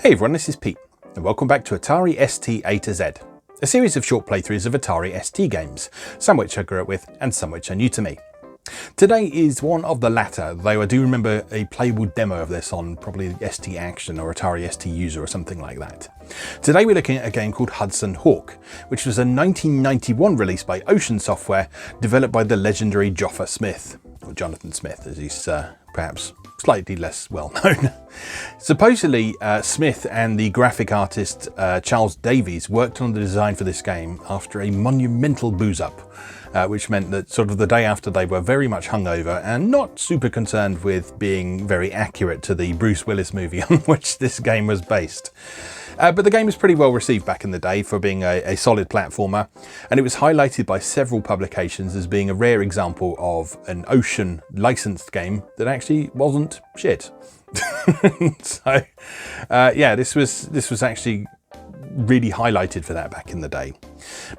Hey everyone, this is Pete, and welcome back to Atari ST A to Z, a series of short playthroughs of Atari ST games, some which I grew up with and some which are new to me. Today is one of the latter, though I do remember a playable demo of this on probably ST Action or Atari ST User or something like that. Today we're looking at a game called Hudson Hawk, which was a 1991 release by Ocean Software, developed by the legendary Joffa Smith, or Jonathan Smith as he's perhaps slightly less well known. Supposedly Smith and the graphic artist Charles Davies worked on the design for this game after a monumental booze up, which meant that sort of the day after they were very much hungover and not super concerned with being very accurate to the Bruce Willis movie on which this game was based. But the game was pretty well received back in the day for being a solid platformer, and it was highlighted by several publications as being a rare example of an Ocean licensed game that actually wasn't shit. So yeah, this was actually really highlighted for that back in the day.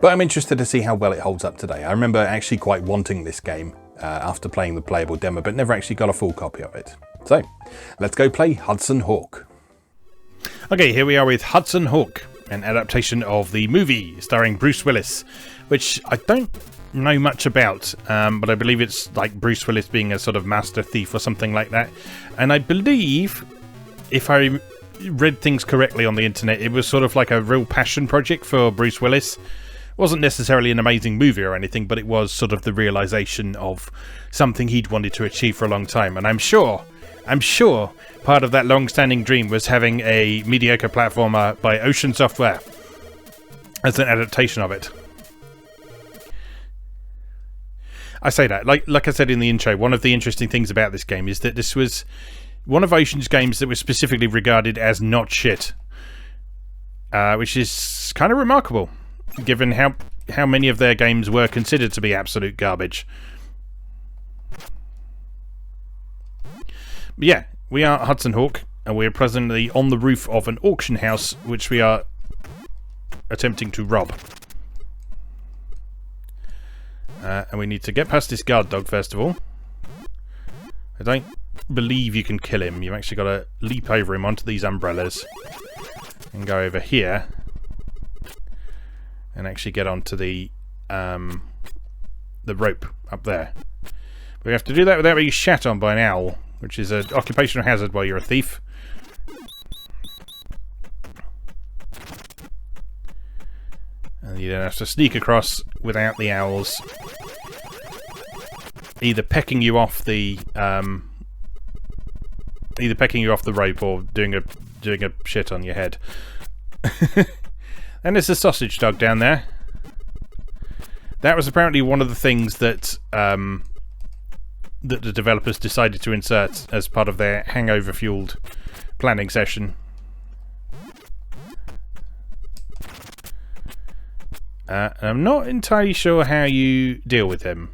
But I'm interested to see how well it holds up today. I remember actually quite wanting this game after playing the playable demo, but never actually got a full copy of it. So let's go play Hudson Hawk. Okay, here we are with Hudson Hawk, an adaptation of the movie starring Bruce Willis, which I don't know much about, but I believe it's like Bruce Willis being a sort of master thief or something like that. And I believe, if I read things correctly on the internet, it was sort of like a real passion project for Bruce Willis. It wasn't necessarily an amazing movie or anything, but it was sort of the realization of something he'd wanted to achieve for a long time. And I'm sure part of that long-standing dream was having a mediocre platformer by Ocean Software as an adaptation of it. I say that, like I said in the intro, one of the interesting things about this game is that this was one of Ocean's games that was specifically regarded as not shit, which is kind of remarkable, given how many of their games were considered to be absolute garbage. But yeah, we are Hudson Hawk, and we're presently on the roof of an auction house, which we are attempting to rob. And we need to get past this guard dog, first of all. I don't believe you can kill him. You've actually got to leap over him onto these umbrellas and go over here and actually get onto the rope up there. But we have to do that without being shat on by an owl, which is an occupational hazard while you're a thief. And you then have to sneak across without the owls either pecking you off the rope or doing a shit on your head. And there's a sausage dog down there. That was apparently one of the things that that the developers decided to insert as part of their hangover-fueled planning session. I'm not entirely sure how you deal with him,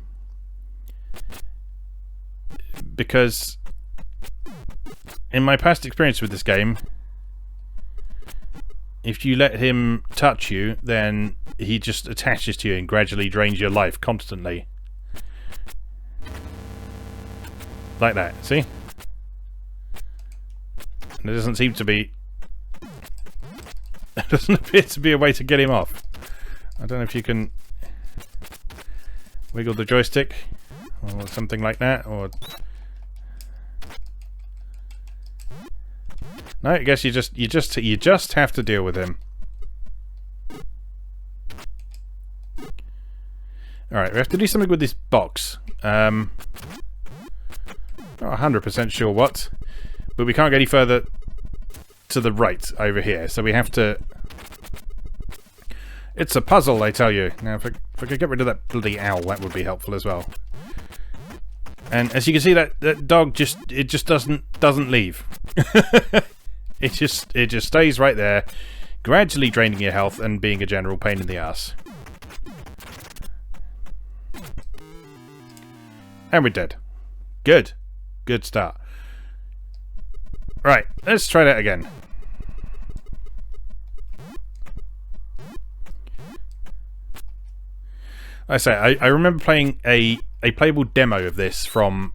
because in my past experience with this game, if you let him touch you, then he just attaches to you and gradually drains your life constantly. Like that, see? And there doesn't seem to be... There doesn't appear to be a way to get him off. I don't know if you can wiggle the joystick or something like that, or... No, I guess you just have to deal with him. Alright, we have to do something with this box. Not 100% sure what, but we can't get any further to the right over here, so we have to... It's a puzzle, I tell you. Now, if I could get rid of that bloody owl, that would be helpful as well. And as you can see, that dog just doesn't leave. It just stays right there, gradually draining your health and being a general pain in the ass. And we're dead. Good. Good start. Right, let's try that again. Like I say, I remember playing a playable demo of this from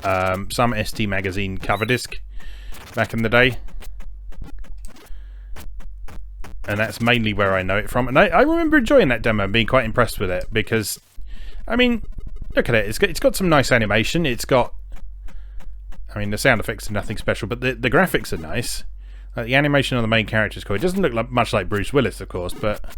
some ST magazine cover disc back in the day. and that's mainly where I know it from. And I remember enjoying that demo and being quite impressed with it because, I mean, look at it. It's got some nice animation. It's got, I mean, the sound effects are nothing special, but the graphics are nice. The animation on the main character is cool. It doesn't look much like Bruce Willis, of course, but...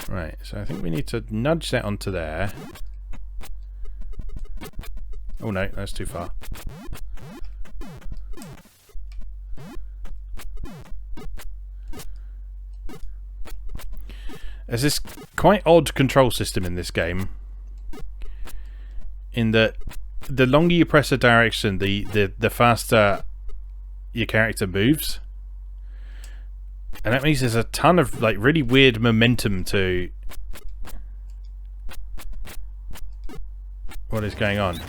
Right, so I think we need to nudge that onto there. Oh no, that's too far. There's this quite odd control system in this game, in that the longer you press a direction, the faster your character moves. And that means there's a ton of like really weird momentum to what is going on.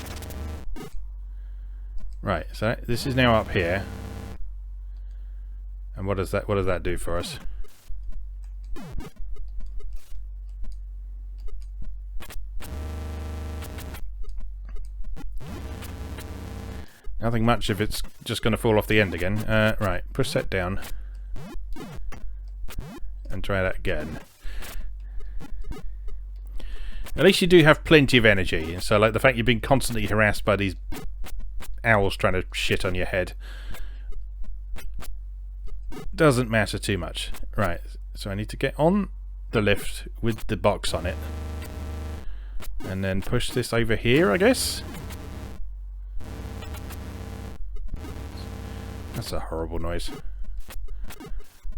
Right, so this is now up here. And what does that do for us? Nothing much if it's just going to fall off the end again. Right, push that down. And try that again. At least you do have plenty of energy. So like the fact you've been constantly harassed by these owls trying to shit on your head doesn't matter too much. Right, so I need to get on the lift with the box on it. And then push this over here, I guess. That's a horrible noise.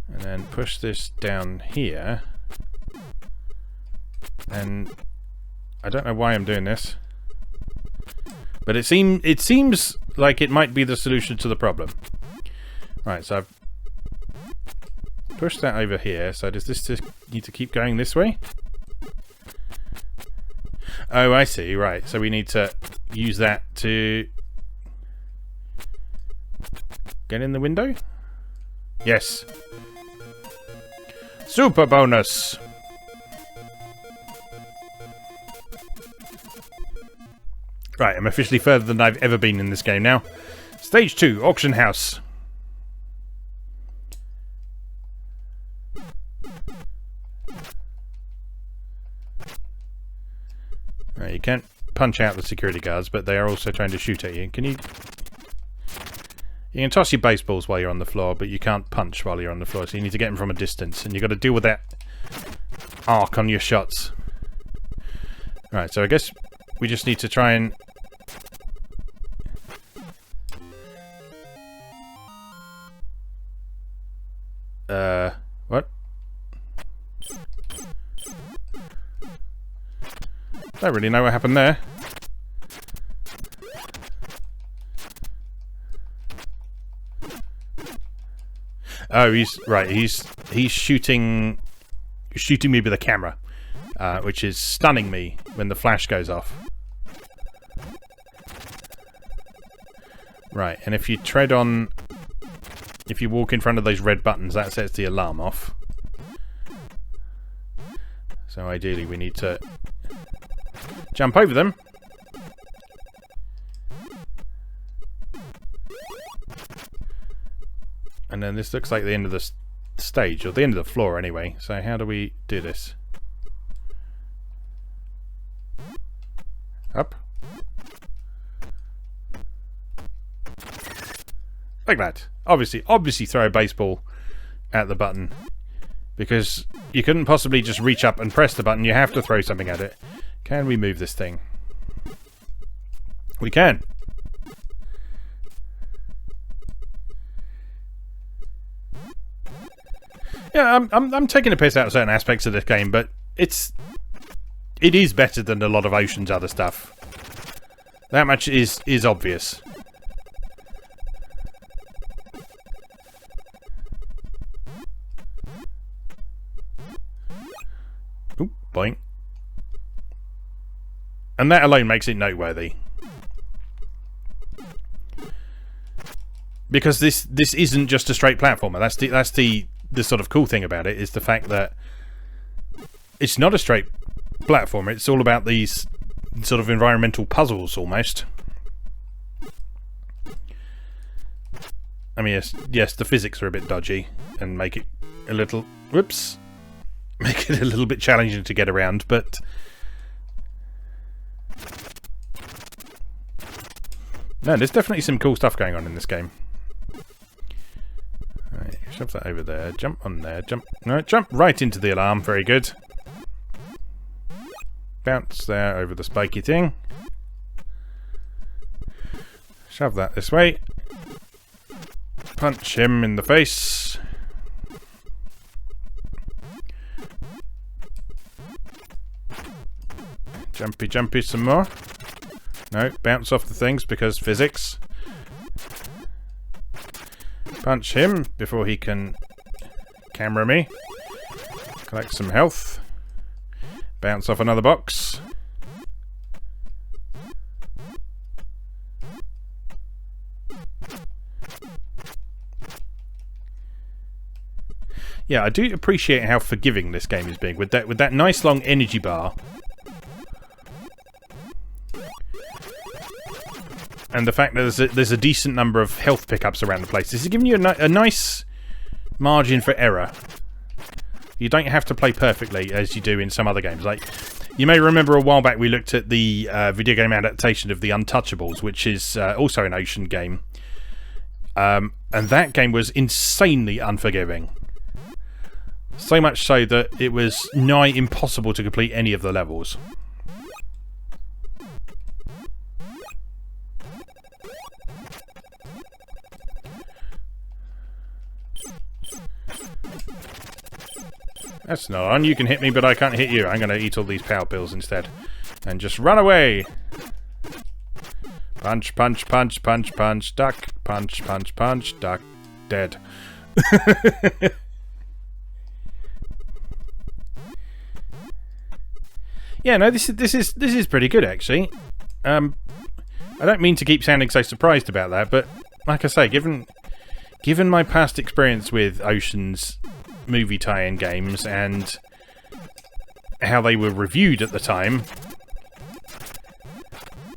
And then push this down here. And I don't know why I'm doing this, but it seems like it might be the solution to the problem. Right, so I've pushed that over here. So does this just need to keep going this way? Oh, I see. Right, so we need to use that to get in the window? Yes. Super bonus! Right, I'm officially further than I've ever been in this game now. Stage 2, Auction House. Right, you can't punch out the security guards, but they are also trying to shoot at you. Can you... You can toss your baseballs while you're on the floor, but you can't punch while you're on the floor, so you need to get them from a distance, and you've got to deal with that arc on your shots. Right, so I guess we just need to try and... what? Don't really know what happened there. Oh, he's right. He's shooting me with a camera, which is stunning me when the flash goes off. Right, and if you walk in front of those red buttons, that sets the alarm off. So ideally, we need to jump over them. And then this looks like the end of the stage, or the end of the floor anyway. So how do we do this? Up. Like that. Obviously throw a baseball at the button, because you couldn't possibly just reach up and press the button. You have to throw something at it. Can we move this thing? We can. Yeah, I'm taking a piss out of certain aspects of this game, but it is better than a lot of Ocean's other stuff. That much is obvious. Oop, boing. And that alone makes it noteworthy. Because this isn't just a straight platformer. That's the sort of cool thing about it, is the fact that it's not a straight platformer. It's all about these sort of environmental puzzles almost. I mean, yes, the physics are a bit dodgy and make it a little... Whoops. Make it a little bit challenging to get around, but... No, there's definitely some cool stuff going on in this game. Alright, shove that over there. Jump on there. Jump... No, jump right into the alarm. Very good. Bounce there over the spiky thing. Shove that this way. Punch him in the face. Jumpy, jumpy some more. No, bounce off the things because physics. Punch him before he can camera me. Collect some health. Bounce off another box. Yeah, I do appreciate how forgiving this game is being with that nice long energy bar. And the fact that there's a decent number of health pickups around the place. This is giving you a nice margin for error. You don't have to play perfectly as you do in some other games. Like, you may remember a while back we looked at the video game adaptation of The Untouchables, which is also an ocean game. And that game was insanely unforgiving. So much so that it was nigh impossible to complete any of the levels. That's not on. You can hit me, but I can't hit you. I'm going to eat all these power pills instead. And just run away. Punch, punch, punch, punch, punch, duck. Punch, punch, punch, duck. Dead. Yeah, no, this is pretty good actually. I don't mean to keep sounding so surprised about that, but like I say, given my past experience with Ocean's movie tie-in games and how they were reviewed at the time,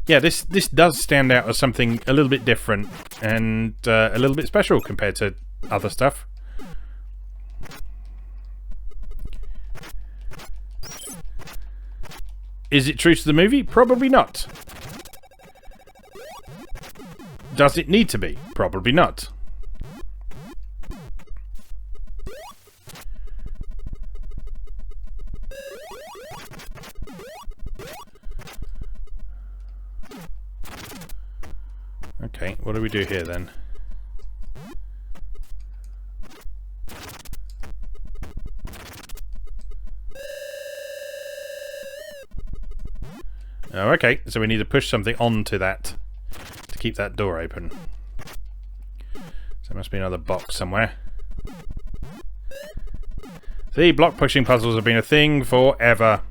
yeah, this does stand out as something a little bit different and a little bit special compared to other stuff. Is it true to the movie? Probably not. Does it need to be? Probably not. Okay, what do we do here then? Oh, okay, so we need to push something onto that to keep that door open. So there must be another box somewhere. See, block pushing puzzles have been a thing forever.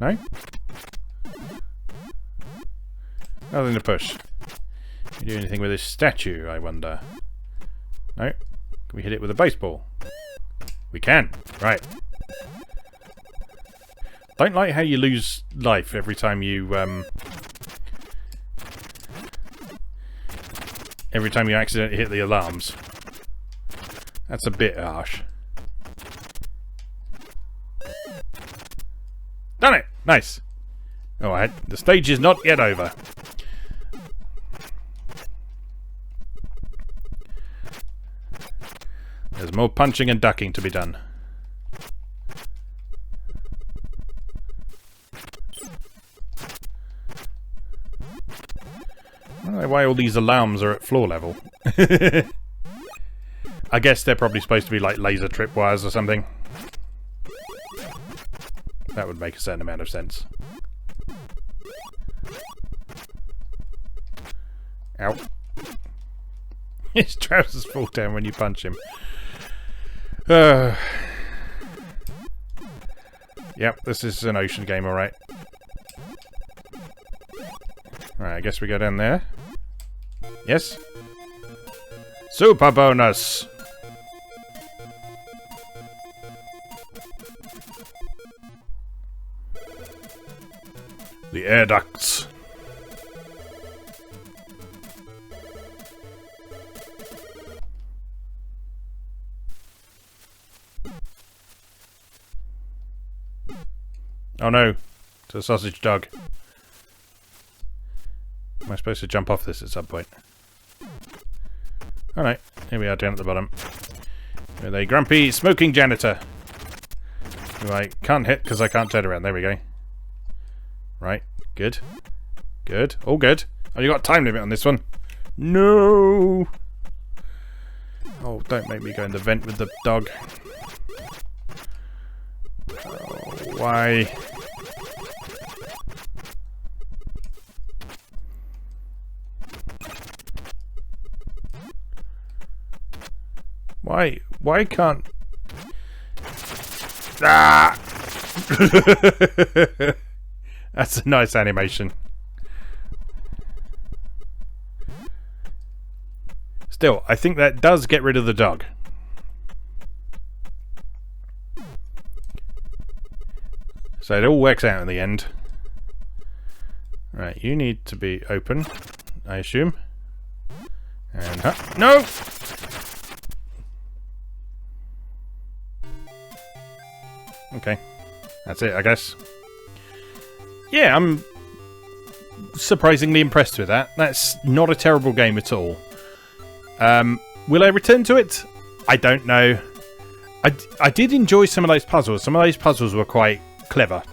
No? Nothing to push. Can we do anything with this statue, I wonder? No? Can we hit it with a baseball? We can. Right. Don't like how you lose life every time you accidentally hit the alarms. That's a bit harsh. Done it! Nice. Alright, the stage is not yet over. There's more punching and ducking to be done. I don't know why all these alarms are at floor level. I guess they're probably supposed to be like laser tripwires or something. That would make a certain amount of sense. Ow. His trousers fall down when you punch him. Yep, this is an ocean game, alright. Alright, I guess we go down there. Yes? Super bonus! The air ducts. Oh no, it's a sausage dog. Am I supposed to jump off this at some point? Oh no, here we are down at the bottom. With a grumpy, smoking janitor. Who I can't hit because I can't turn around. There we go. Right, good. Good, all good. Oh, you got a time limit on this one. No! Oh, don't make me go in the vent with the dog. Oh, why? Why can't... Ah! That's a nice animation. Still, I think that does get rid of the dog. So it all works out in the end. Right, you need to be open, I assume. And no! Okay, that's it, I guess. Yeah, I'm surprisingly impressed with that. That's not a terrible game at all. Will I return to it? I don't know. I did enjoy some of those puzzles. Some of those puzzles were quite clever.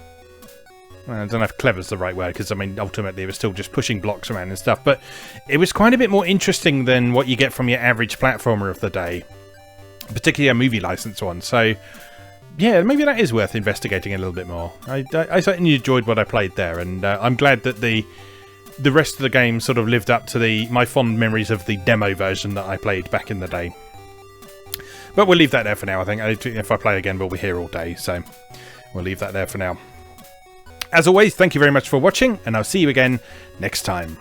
I don't know if clever's the right word, because I mean ultimately it was still just pushing blocks around and stuff, but it was quite a bit more interesting than what you get from your average platformer of the day, particularly a movie license one. So yeah, maybe that is worth investigating a little bit more. I certainly enjoyed what I played there, and I'm glad that the rest of the game sort of lived up to my fond memories of the demo version that I played back in the day. But we'll leave that there for now, I think. If I play again, we'll be here all day, so we'll leave that there for now. As always, thank you very much for watching, and I'll see you again next time.